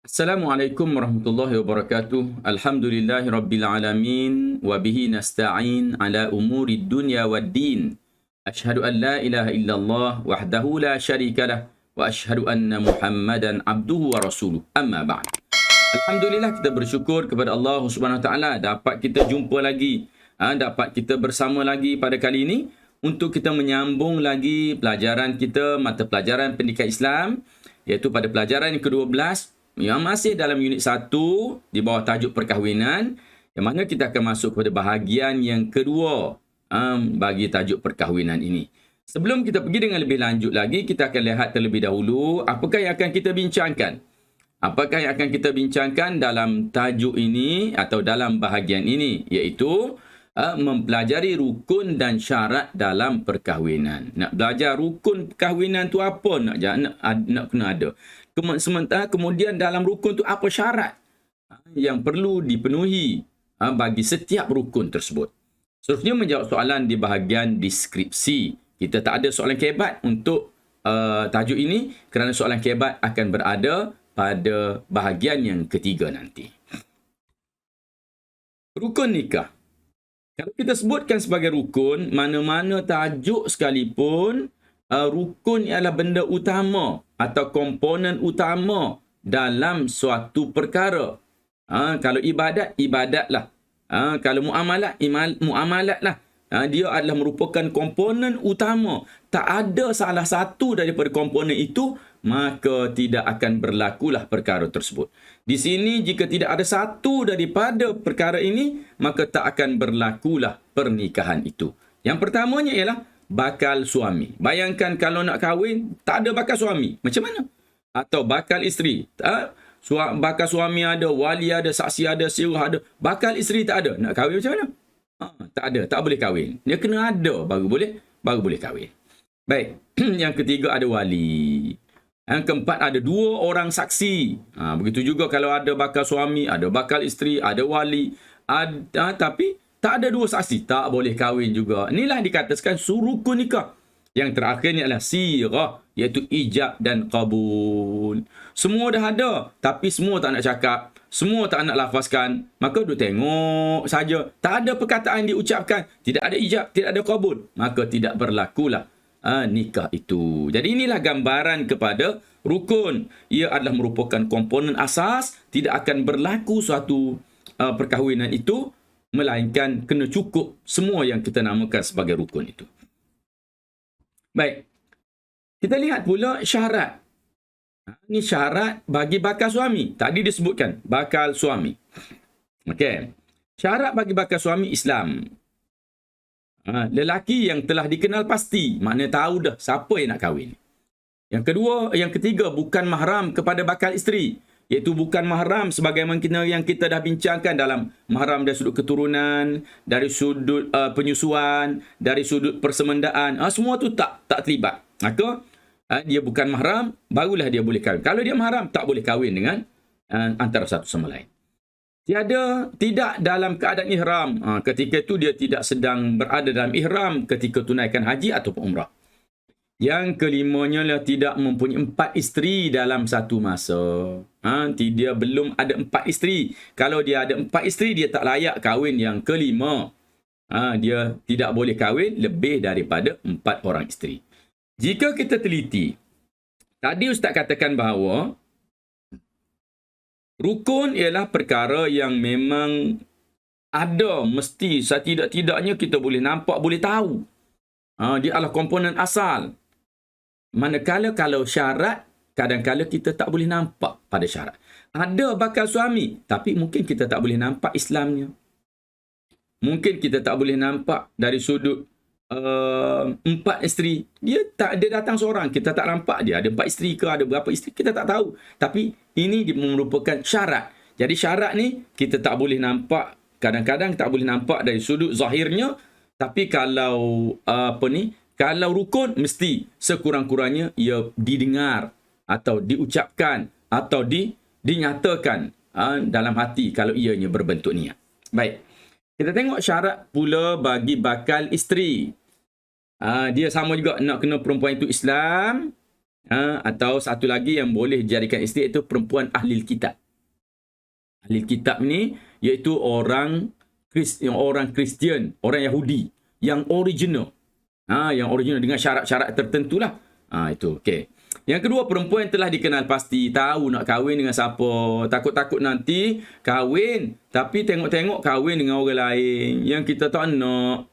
Assalamualaikum warahmatullahi wabarakatuh. Alhamdulillahi rabbil alamin wa bihi nasta'in ala umuri dunya waddin. Asyhadu an la ilaha illallah wahdahu la syarikalah wa asyhadu anna Muhammadan abduhu wa rasuluh. Amma ba'd. Alhamdulillah, kita bersyukur kepada Allah Subhanahu wa taala dapat kita jumpa lagi, dapat kita bersama lagi pada kali ini untuk kita menyambung lagi pelajaran kita mata pelajaran pendidikan Islam, iaitu pada pelajaran yang ke-12 yang masih dalam unit 1 di bawah tajuk perkahwinan, yang mana kita akan masuk kepada bahagian yang kedua bagi tajuk perkahwinan ini. Sebelum kita pergi dengan lebih lanjut lagi, kita akan lihat terlebih dahulu apakah yang akan kita bincangkan. Apakah yang akan kita bincangkan dalam tajuk ini atau dalam bahagian ini, iaitu mempelajari rukun dan syarat dalam perkahwinan. Nak belajar rukun perkahwinan tu apa nak kena ada. Sementara kemudian dalam rukun tu apa syarat yang perlu dipenuhi bagi setiap rukun tersebut. Seterusnya menjawab soalan di bahagian deskripsi. Kita tak ada soalan kebat untuk tajuk ini kerana soalan kebat akan berada pada bahagian yang ketiga nanti. Rukun nikah. Kalau kita sebutkan sebagai rukun, mana-mana tajuk sekalipun, rukun ialah benda utama atau komponen utama dalam suatu perkara. Kalau ibadat, ibadatlah. Kalau muamalat, muamalatlah. Dia adalah merupakan komponen utama. Tak ada salah satu daripada komponen itu, maka tidak akan berlakulah perkara tersebut. Di sini, jika tidak ada satu daripada perkara ini, maka tak akan berlakulah pernikahan itu. Yang pertamanya ialah bakal suami. Bayangkan kalau nak kahwin, tak ada bakal suami. Macam mana? Atau bakal isteri. Bakal suami ada, wali ada, saksi ada, sirah ada. Bakal isteri tak ada. Nak kahwin macam mana? Tak ada, tak boleh kahwin. Dia kena ada baru boleh kahwin. Baik, yang ketiga ada wali. Yang keempat ada 2 orang saksi. Begitu juga kalau ada bakal suami, ada bakal isteri, ada wali. Tapi tak ada 2 saksi, tak boleh kahwin juga. Inilah dikatakan rukun nikah. Yang terakhirnya adalah sirah, iaitu ijab dan qabul. Semua dah ada, tapi semua tak nak cakap. Semua tak nak lafazkan. Maka duk tengok saja. Tak ada perkataan diucapkan. Tidak ada ijab, tidak ada qabul. Maka tidak berlakulah nikah itu. Jadi inilah gambaran kepada rukun. Ia adalah merupakan komponen asas. Tidak akan berlaku suatu perkahwinan itu, melainkan kena cukup semua yang kita namakan sebagai rukun itu. Baik. Kita lihat pula syarat. Ini syarat bagi bakal suami. Tadi disebutkan bakal suami. Okey. Syarat bagi bakal suami Islam. Lelaki yang telah dikenal pasti, maknanya tahu dah siapa yang nak kahwin. Yang ketiga, bukan mahram kepada bakal isteri, iaitu bukan mahram sebagaimana yang kita dah bincangkan dalam mahram dari sudut keturunan, dari sudut penyusuan, dari sudut persemendaan. Semua tu tak terlibat. Maka dia bukan mahram, barulah dia boleh kahwin. Kalau dia mahram, tak boleh kahwin dengan antara satu sama lain. Tidak dalam keadaan ihram. Ketika itu dia tidak sedang berada dalam ihram ketika tunaikan haji ataupun umrah. Yang kelimanya lah tidak mempunyai 4 isteri dalam satu masa. Dia belum ada 4 isteri. Kalau dia ada 4 isteri, dia tak layak kahwin yang kelima. Dia tidak boleh kahwin lebih daripada 4 orang isteri. Jika kita teliti, tadi Ustaz katakan bahawa rukun ialah perkara yang memang ada, mesti setidak-tidaknya kita boleh nampak, boleh tahu. Dia adalah komponen asal. Manakala kalau syarat, kadang-kadang kita tak boleh nampak pada syarat. Ada bakal suami, tapi mungkin kita tak boleh nampak Islamnya. Mungkin kita tak boleh nampak dari sudut 4 isteri. Dia datang seorang, kita tak nampak dia ada 4 isteri ke, ada berapa isteri, kita tak tahu. Tapi ini merupakan syarat. Jadi syarat ni kita tak boleh nampak, kadang-kadang tak boleh nampak dari sudut zahirnya. Tapi kalau kalau rukun, mesti sekurang-kurangnya ia didengar atau diucapkan atau dinyatakan dalam hati kalau ianya berbentuk niat. Baik. Kita tengok syarat pula bagi bakal isteri. Dia sama juga, nak kena perempuan itu Islam, Atau satu lagi yang boleh dijadikan isteri itu perempuan ahli kitab. Ahli kitab ni iaitu orang Kristian, orang Yahudi yang original. Yang original dengan syarat-syarat tertentulah. Itu. Okey. Yang kedua, perempuan yang telah dikenal pasti, tahu nak kahwin dengan siapa. Takut-takut nanti kahwin, tapi tengok-tengok kahwin dengan orang lain yang kita tak nak.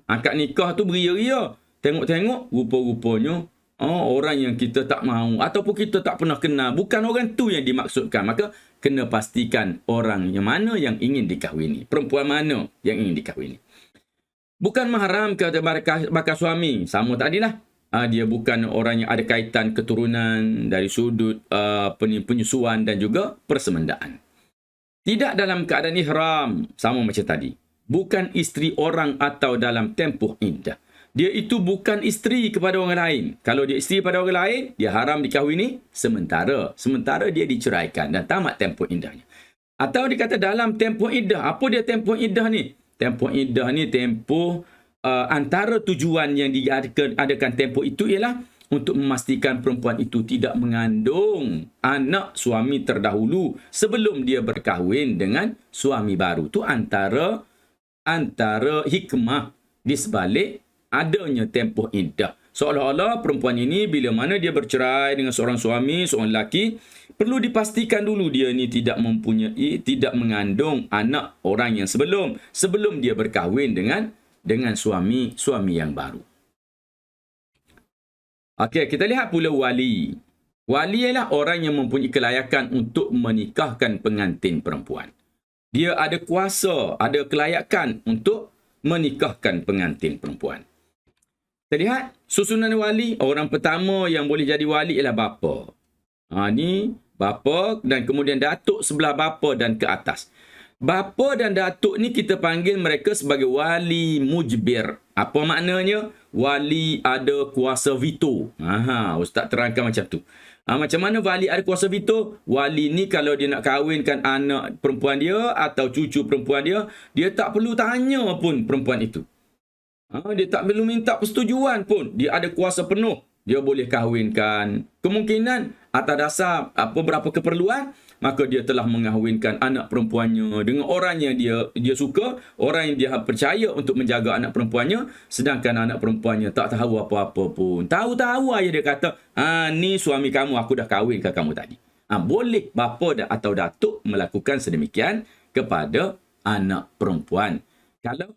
Akad nikah tu beria-ria. Tengok-tengok rupa-rupanya orang yang kita tak mahu ataupun kita tak pernah kenal. Bukan orang tu yang dimaksudkan. Maka kena pastikan orang yang mana yang ingin dikahwini. Perempuan mana yang ingin dikahwini. Bukan mahram ke bakal suami. Sama tadilah. Dia bukan orang yang ada kaitan keturunan dari sudut penyusuan dan juga persemendaan. Tidak dalam keadaan ihram. Sama macam tadi. Bukan isteri orang atau dalam tempoh iddah. Dia itu bukan isteri kepada orang lain. Kalau dia isteri kepada orang lain, dia haram dikahwini sementara. Sementara dia diceraikan dan tamat tempoh iddahnya. Atau dikata dalam tempoh iddah. Apa dia tempoh iddah ni? Tempoh iddah ni tempoh antara tujuan yang diadakan tempoh itu ialah untuk memastikan perempuan itu tidak mengandung anak suami terdahulu sebelum dia berkahwin dengan suami baru. Itu antara hikmah di sebalik adanya tempoh iddah. Seolah-olah perempuan ini bila mana dia bercerai dengan seorang suami, seorang lelaki, perlu dipastikan dulu dia ni tidak mengandung anak orang yang sebelum dia berkahwin dengan suami yang baru. Okey, kita lihat pula wali. Wali ialah orang yang mempunyai kelayakan untuk menikahkan pengantin perempuan. Dia ada kuasa, ada kelayakan untuk menikahkan pengantin perempuan. Kita lihat susunan wali. Orang pertama yang boleh jadi wali ialah bapa. Ni bapa dan kemudian datuk sebelah bapa dan ke atas. Bapa dan datuk ni kita panggil mereka sebagai wali mujbir. Apa maknanya? Wali ada kuasa veto. Ustaz terangkan macam tu. Macam mana wali ada kuasa veto? Wali ni kalau dia nak kahwinkan anak perempuan dia atau cucu perempuan dia, dia tak perlu tanya pun perempuan itu. Dia tak perlu minta persetujuan pun. Dia ada kuasa penuh. Dia boleh kahwinkan. Kemungkinan atas dasar beberapa keperluan, maka dia telah mengahwinkan anak perempuannya dengan orang yang dia suka, orang yang dia percaya untuk menjaga anak perempuannya, sedangkan anak perempuannya tak tahu apa-apa pun. Tahu-tahu ayah dia kata, ni suami kamu, aku dah kahwinkan kamu tadi. Boleh bapa atau datuk melakukan sedemikian kepada anak perempuan. Kalau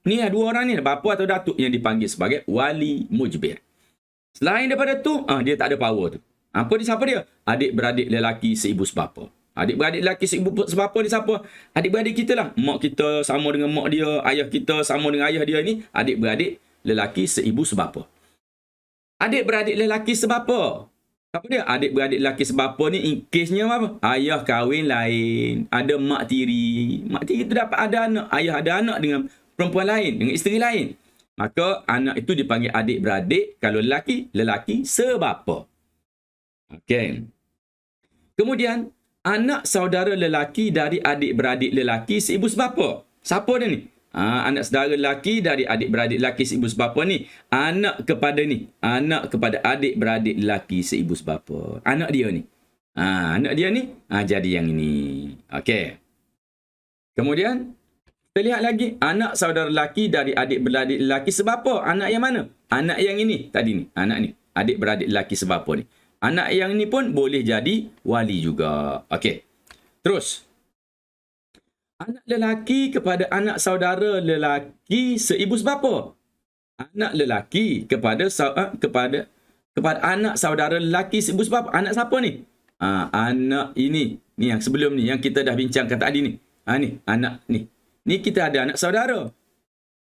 ni dua orang ni, bapa atau datuk yang dipanggil sebagai wali mujbir. Selain daripada tu, dia tak ada power tu. Apa dia, siapa dia? Adik-beradik lelaki seibu sebapa. Adik-beradik lelaki seibu sebapa ni siapa? Adik-beradik kita lah. Mak kita sama dengan mak dia, ayah kita sama dengan ayah dia ni. Adik-beradik lelaki seibu sebapa. Adik-beradik lelaki sebapa. Apa dia? Adik-beradik lelaki sebapa ni in case-nya apa? Ayah kahwin lain. Ada mak tiri. Mak tiri tu dapat ada anak. Ayah ada anak dengan perempuan lain, dengan isteri lain. Maka anak itu dipanggil adik-beradik. Kalau lelaki sebapa. Okey. Kemudian, anak saudara lelaki dari adik-beradik lelaki seibu sebapa. Siapa dia ni? Anak saudara lelaki dari adik-beradik lelaki seibu sebapa ni. Anak kepada adik-beradik lelaki seibu sebapa. Anak dia ni. Anak dia ni jadi yang ini. Okey. Kemudian, kita lihat lagi. Anak saudara lelaki dari adik-beradik lelaki sebapa. Anak yang mana? Anak yang ini. Tadi ni. Anak ni. Adik-beradik lelaki sebapa ni. Anak yang ni pun boleh jadi wali juga. Okey. Terus. Anak lelaki kepada anak saudara lelaki seibu sebapa. Anak lelaki kepada anak saudara lelaki seibu sebapa. Anak siapa ni? Anak ini. Ni yang sebelum ni. Yang kita dah bincangkan tadi ni. Ni. Anak ni. Ni kita ada anak saudara.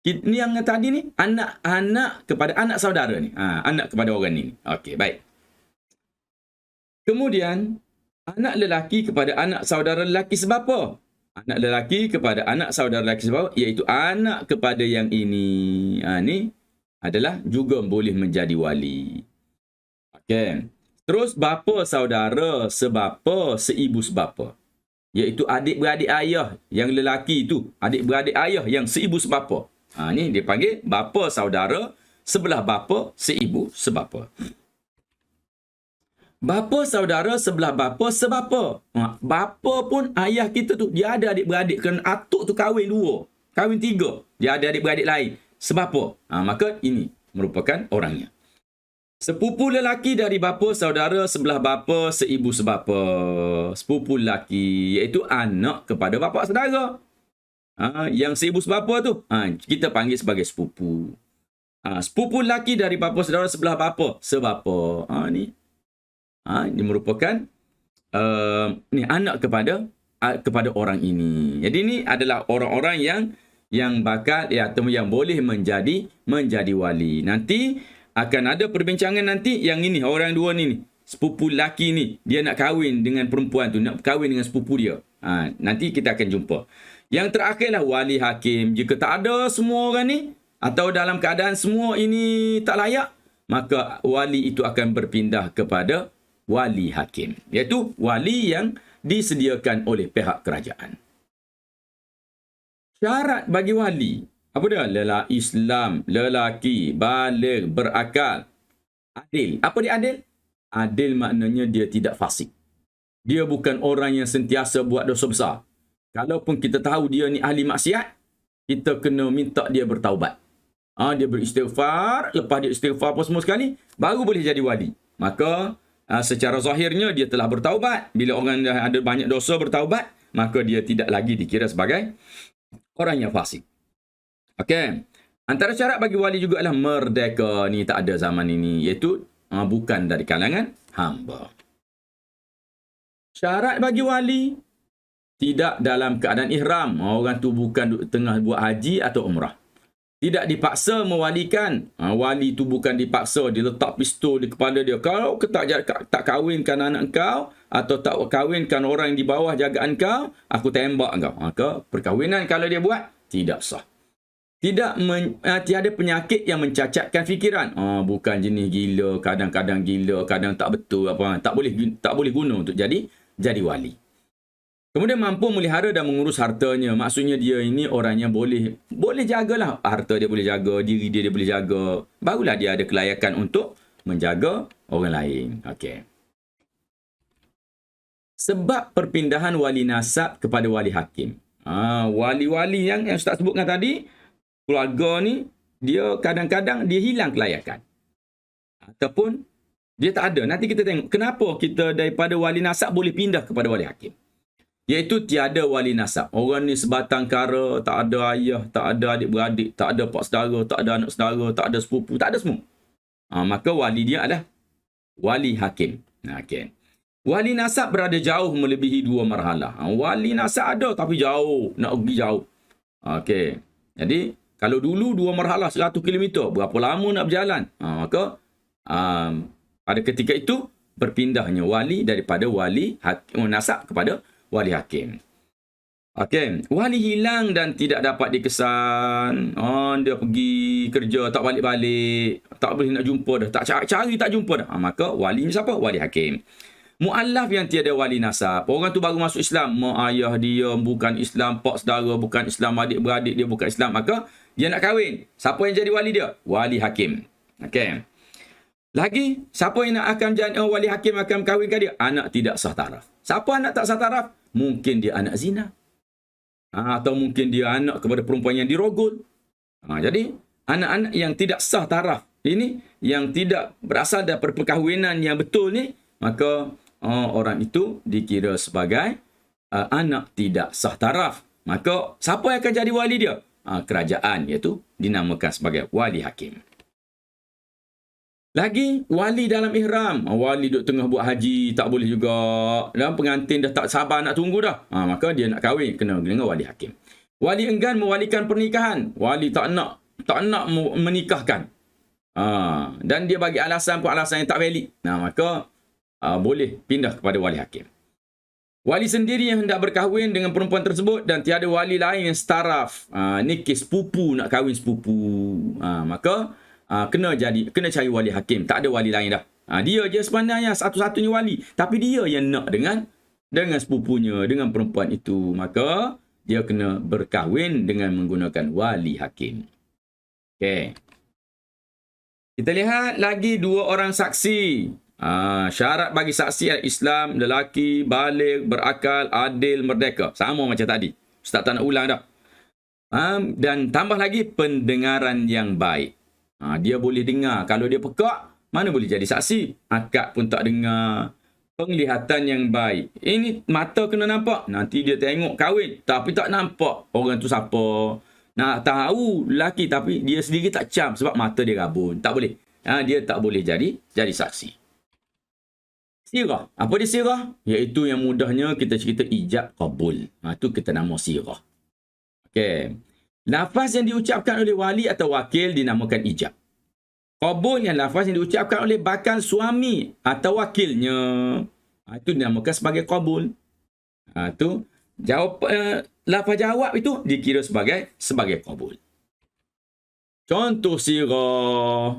Ni yang tadi ni. Anak kepada anak saudara ni. Anak kepada orang ni. Okey, baik. Kemudian, anak lelaki kepada anak saudara lelaki sebapa. Anak lelaki kepada anak saudara lelaki sebapa, iaitu anak kepada yang ini. Ni adalah juga boleh menjadi wali. Okey. Terus, bapa saudara sebapa seibu sebapa. Iaitu adik-beradik ayah yang lelaki itu. Adik-beradik ayah yang seibu sebapa. Ni dia panggil bapa saudara sebelah bapa seibu sebapa. bapa saudara sebelah bapa sebapa. Bapa pun ayah kita tu, dia ada adik-beradik. Kerana atuk tu kahwin 2, kahwin 3. Dia ada adik-beradik lain. Sebapa. Maka ini merupakan orangnya. Sepupu lelaki dari bapa saudara sebelah bapa seibu sebapa. Sepupu lelaki iaitu anak kepada bapa saudara. Yang seibu sebapa tu kita panggil sebagai sepupu. Sepupu lelaki dari bapa saudara sebelah bapa sebapa. Ini merupakan ni anak kepada orang ini. Jadi ini adalah orang-orang yang bakal atau yang boleh menjadi wali. Nanti akan ada perbincangan nanti yang ini, orang dua ni, sepupu lelaki ni, dia nak kahwin dengan perempuan tu, nak kahwin dengan sepupu dia. Nanti kita akan jumpa. Yang terakhirlah wali hakim. Jika tak ada semua orang ni, atau dalam keadaan semua ini tak layak, maka wali itu akan berpindah kepada wali hakim. Iaitu wali yang disediakan oleh pihak kerajaan. Syarat bagi wali. Apa dia? Islam, lelaki, baligh, berakal, adil. Apa dia adil? Adil maknanya dia tidak fasik. Dia bukan orang yang sentiasa buat dosa besar. Kalaupun kita tahu dia ni ahli maksiat, kita kena minta dia bertaubat. Dia beristighfar, lepas dia istighfar apa semua sekali, baru boleh jadi wali. Maka secara zahirnya dia telah bertaubat. Bila orang dah ada banyak dosa bertaubat, maka dia tidak lagi dikira sebagai orang yang fasik. Okey. Antara syarat bagi wali juga adalah merdeka. Ni tak ada zaman ini. Iaitu bukan dari kalangan hamba. Syarat bagi wali tidak dalam keadaan ihram. Orang tu bukan tengah buat haji atau umrah. Tidak dipaksa mewalikan. Wali tu bukan dipaksa. Dia letak pistol di kepala dia. Kalau tak kahwinkan anak kau atau tak kahwinkan orang di bawah jagaan kau, aku tembak kau. Maka perkahwinan kalau dia buat, tidak sah. Tiada penyakit yang mencacatkan fikiran. Bukan jenis gila, kadang-kadang gila, kadang tak betul apa. Tak boleh guna untuk jadi wali. Kemudian mampu melihara dan mengurus hartanya. Maksudnya dia ini orang yang boleh jagalah. Harta dia boleh jaga, diri dia boleh jaga. Barulah dia ada kelayakan untuk menjaga orang lain. Okey. Sebab perpindahan wali nasab kepada wali hakim. Wali-wali yang Ustaz sebutkan tadi, keluarga ni, dia kadang-kadang dia hilang kelayakan. Ataupun dia tak ada. Nanti kita tengok kenapa kita daripada wali nasab boleh pindah kepada wali hakim. Iaitu tiada wali nasab. Orang ni sebatang kara, tak ada ayah, tak ada adik-beradik, tak ada pak saudara, tak ada anak saudara, tak ada sepupu, tak ada semua. Maka wali dia adalah wali hakim. Okay. Wali nasab berada jauh melebihi 2 marhalah. Wali nasab ada tapi jauh, nak pergi jauh. Okey. Jadi kalau dulu 2 marhalah 100 km, berapa lama nak berjalan? Maka pada ketika itu berpindahnya wali daripada wali hakim nasab kepada wali hakim. Okey, wali hilang dan tidak dapat dikesan. Dia pergi kerja tak balik-balik, tak boleh nak jumpa dah, tak cari tak jumpa dah. Maka wali ni siapa? Wali hakim. Mu'allaf yang tiada wali nasab. Orang tu baru masuk Islam, mak ayah dia bukan Islam, pak saudara bukan Islam, adik-beradik dia bukan Islam, maka dia nak kahwin. Siapa yang jadi wali dia? Wali hakim. Okey. Lagi, siapa yang akan jadi wali hakim akan kahwinkan dia? Anak tidak sah taraf. Siapa anak tak sah taraf? Mungkin dia anak zina. Atau mungkin dia anak kepada perempuan yang dirogol. Jadi, anak-anak yang tidak sah taraf ini, yang tidak berasal daripada perkahwinan yang betul ni, maka orang itu dikira sebagai anak tidak sah taraf. Maka, siapa yang akan jadi wali dia? Kerajaan, iaitu dinamakan sebagai wali hakim. Lagi, wali dalam ihram. Wali duduk tengah buat haji, tak boleh juga. Dan pengantin dah tak sabar nak tunggu dah. Maka dia nak kahwin, kena dengan wali hakim. Wali enggan mewalikan pernikahan. Wali tak nak menikahkan. Dan dia bagi alasan yang tak valid. Maka boleh pindah kepada wali hakim. Wali sendiri yang hendak berkahwin dengan perempuan tersebut dan tiada wali lain yang setaraf. Ni kes sepupu, nak kahwin sepupu. Maka kena cari wali hakim. Tak ada wali lain dah. Dia je sebenarnya satu-satunya wali. Tapi dia yang nak dengan sepupunya, dengan perempuan itu. Maka dia kena berkahwin dengan menggunakan wali hakim. Okey. Kita lihat lagi 2 orang saksi. Syarat bagi saksi Islam, lelaki, baligh, berakal, adil, merdeka. Sama macam tadi. Ustaz tak nak ulang dah. Dan tambah lagi pendengaran yang baik. Dia boleh dengar. Kalau dia pekak, mana boleh jadi saksi? Akak pun tak dengar. Penglihatan yang baik. Ini mata kena nampak. Nanti dia tengok kahwin. Tapi tak nampak orang tu siapa. Nak tahu lelaki tapi dia sendiri tak cam sebab mata dia rabun. Tak boleh. Dia tak boleh jadi saksi. Sirah. Apa dia sirah? Iaitu yang mudahnya kita cerita ijab kabul. Itu kita nama sirah. Okey. Lafaz yang diucapkan oleh wali atau wakil dinamakan ijab. Kabul yang lafaz yang diucapkan oleh bakal suami atau wakilnya. Itu dinamakan sebagai kabul. Itu jawab lafaz jawab itu dikira sebagai kabul. Contoh sirah.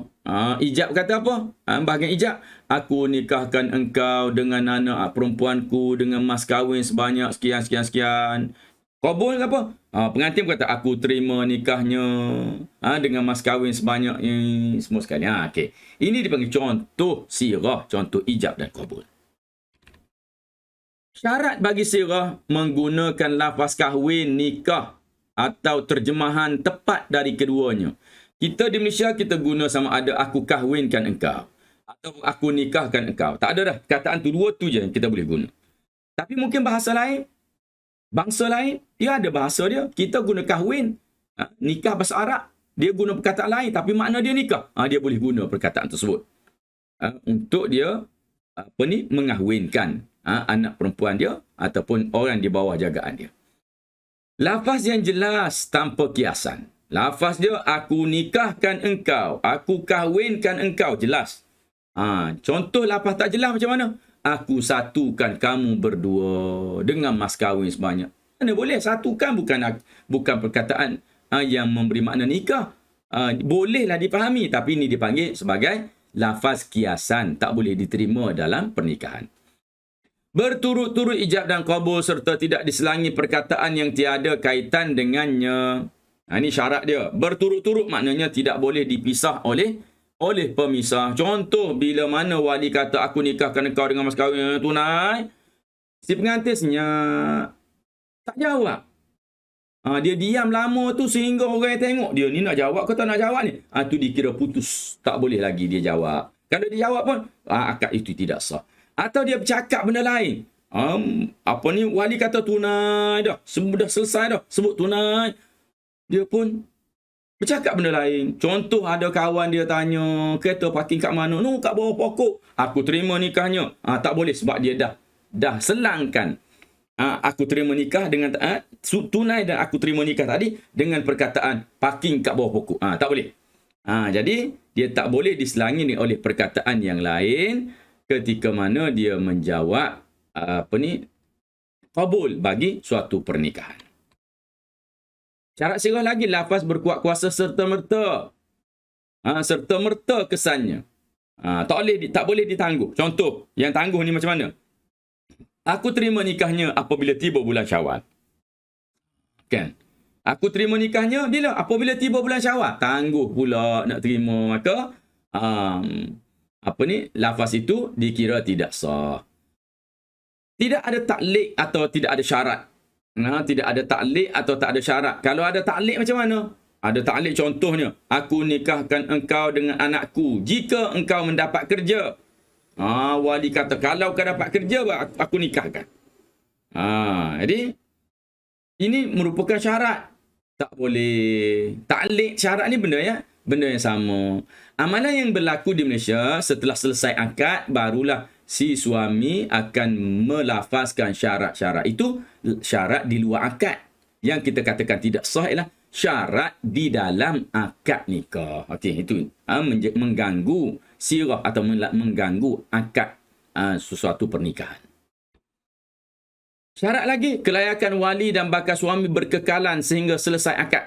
Ijab kata apa? Bahagian ijab. Aku nikahkan engkau dengan anak perempuanku dengan mas kahwin sebanyak sekian. Kabul apa? Pengantin berkata, aku terima nikahnya dengan mas kahwin sebanyak ini semua sekali. Okay. Ini dipanggil contoh sirah, contoh ijab dan kabul. Syarat bagi sirah menggunakan lafaz kahwin, nikah atau terjemahan tepat dari keduanya. Kita di Malaysia, kita guna sama ada aku kahwinkan engkau atau aku nikahkan engkau. Tak ada dah. Kataan tu dua tu je yang kita boleh guna. Tapi mungkin bahasa lain, bangsa lain, dia ada bahasa dia. Kita guna kahwin. Nikah bahasa Arab, dia guna perkataan lain. Tapi makna dia nikah. Dia boleh guna perkataan tersebut. Untuk dia mengahwinkan anak perempuan dia ataupun orang di bawah jagaan dia. Lafaz yang jelas tanpa kiasan. Lafaz dia, aku nikahkan engkau, aku kahwinkan engkau, jelas. Contoh lafaz tak jelas macam mana? Aku satukan kamu berdua dengan mas kahwin sebanyak. Mana boleh? Satukan bukan perkataan yang memberi makna nikah. Bolehlah dipahami, tapi ini dipanggil sebagai lafaz kiasan. Tak boleh diterima dalam pernikahan. Berturut-turut ijab dan kabul serta tidak diselangi perkataan yang tiada kaitan dengannya. Ini syarat dia. Berturut-turut maknanya tidak boleh dipisah oleh pemisah. Contoh, bila mana wali kata aku nikahkan engkau dengan mas kahwin tunai, si pengantin senyap, tak jawab. Dia diam lama tu sehingga orang yang tengok dia ni nak jawab ke tak nak jawab ni. Tu dikira putus. Tak boleh lagi dia jawab. Kalau dia jawab pun, akad itu tidak sah. Atau dia bercakap benda lain. Wali kata tunai dah. Sudah selesai dah. Sebut tunai. Dia pun bercakap benda lain. Contoh, ada kawan dia tanya, kereta parking kat mana? No, kat bawah pokok. Aku terima nikahnya. Tak boleh sebab dia dah selangkan. Aku terima nikah dengan tunai dan aku terima nikah tadi dengan perkataan parking kat bawah pokok. Tak boleh. Jadi dia tak boleh diselangi oleh perkataan yang lain ketika mana dia menjawab kabul bagi suatu pernikahan. Syarat sirah lagi, lafaz berkuat kuasa serta-merta. Serta-merta kesannya. Tak boleh ditangguh. Contoh, yang tangguh ni macam mana? Aku terima nikahnya apabila tiba bulan Syawal. Kan? Aku terima nikahnya bila? Apabila tiba bulan Syawal. Tangguh pula nak terima. Maka, lafaz itu dikira tidak sah. Tidak ada taklik atau tidak ada syarat. Tidak ada taklik atau tak ada syarat. Kalau ada taklik macam mana? Ada taklik contohnya, aku nikahkan engkau dengan anakku jika engkau mendapat kerja. Wali kata, kalau kau dapat kerja, aku nikahkan. Jadi, ini merupakan syarat. Tak boleh. Taklik syarat ni benda yang sama. Amalan yang berlaku di Malaysia, setelah selesai akad, barulah si suami akan melafazkan syarat-syarat itu, syarat di luar akad. Yang kita katakan tidak sah ialah syarat di dalam akad nikah. Okey, itu mengganggu sirah atau mengganggu akad sesuatu pernikahan. Syarat lagi, kelayakan wali dan bakal suami berkekalan sehingga selesai akad.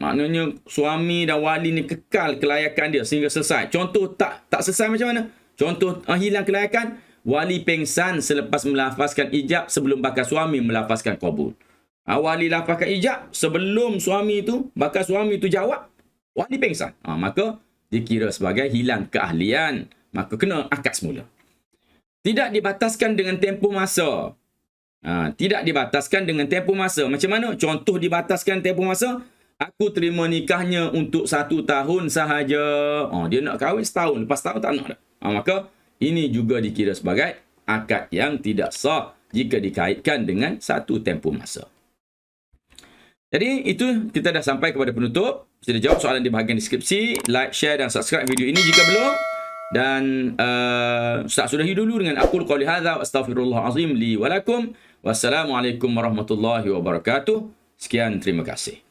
Maknanya suami dan wali ni kekal kelayakan dia sehingga selesai. Contoh tak selesai macam mana? Contoh hilang kelayakan, wali pengsan selepas melafazkan ijab sebelum bakal suami melafazkan kabul. Wali lafazkan ijab sebelum suami itu, bakal suami itu jawab, wali pengsan. Maka dikira sebagai hilang keahlian. Maka kena akad semula. Tidak dibataskan dengan tempoh masa. Tidak dibataskan dengan tempoh masa. Macam mana? Contoh dibataskan tempoh masa. Aku terima nikahnya untuk 1 tahun sahaja. Dia nak kahwin setahun. Lepas tahun tak nak dah. Maka ini juga dikira sebagai akad yang tidak sah jika dikaitkan dengan satu tempoh masa. Jadi itu kita dah sampai kepada penutup. Sila jawab soalan di bahagian deskripsi. Like, share dan subscribe video ini jika belum. Dan Ustaz sudahi dulu dengan aqul qawli hadza wa astaghfirullahal azim li wa lakum. Wassalamualaikum warahmatullahi wabarakatuh. Sekian, terima kasih.